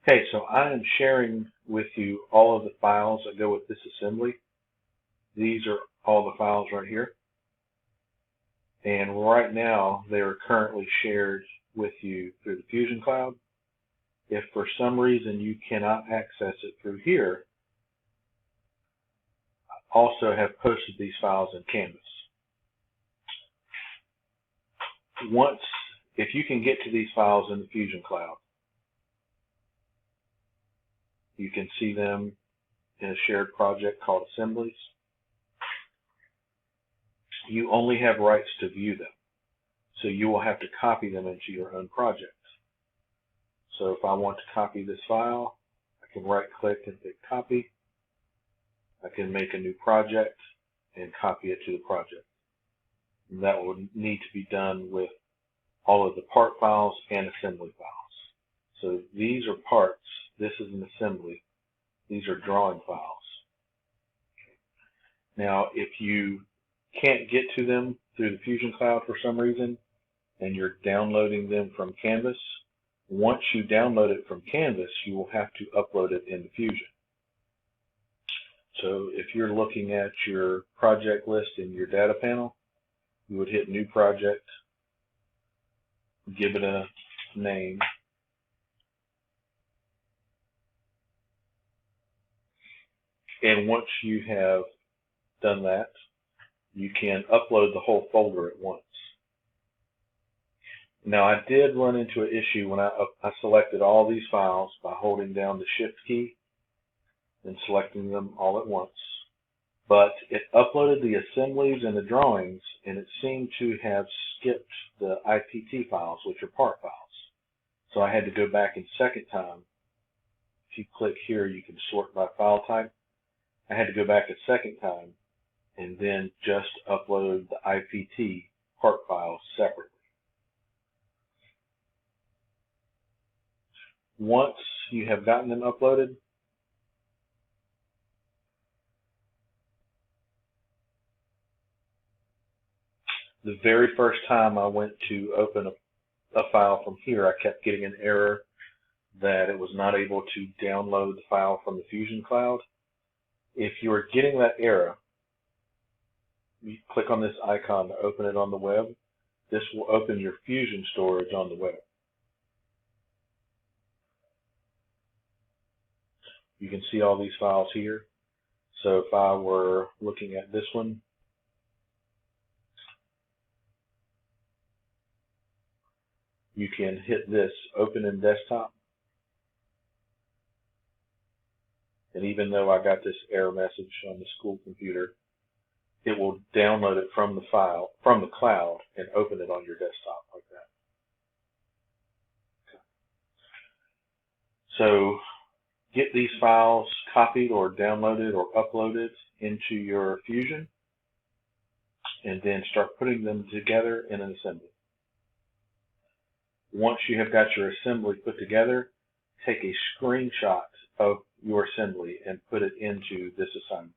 Okay, so I am sharing with you all of the files that go with this assembly. These are all the files right here. And right now, they are currently shared with you through the Fusion Cloud. If for some reason you cannot access it through here, I also have posted these files in Canvas. If you can get to these files in the Fusion Cloud, you can see them in a shared project called Assemblies. You only have rights to view them, so you will have to copy them into your own project. So if I want to copy this file, I can right-click and pick Copy. I can make a new project and copy it to the project. And that would need to be done with all of the part files and assembly files. So these are parts. This is an assembly. These are drawing files. Now, if you can't get to them through the Fusion Cloud for some reason, and you're downloading them from Canvas, once you download it from Canvas, you will have to upload it into Fusion. So if you're looking at your project list in your data panel, you would hit New Project, give it a name, and once you have done that, you can upload the whole folder at once. Now, I did run into an issue when I selected all these files by holding down the Shift key and selecting them all at once. But it uploaded the assemblies and the drawings, and it seemed to have skipped the IPT files, which are part files. So I had to go back a second time. If you click here, you can sort by file type. I had to go back a second time and then just upload the IPT part files separately. Once you have gotten them uploaded, the very first time I went to open a file from here, I kept getting an error that it was not able to download the file from the Fusion Cloud. If you are getting that error, you click on this icon to open it on the web. This will open your Fusion storage on the web. You can see all these files here. So if I were looking at this one, you can hit this Open in Desktop. And even though I got this error message on the school computer, it will download it from the cloud and open it on your desktop like that. Okay. So get these files copied or downloaded or uploaded into your Fusion, and then start putting them together in an assembly. Once you have got your assembly put together, take a screenshot of your assembly and put it into this assignment.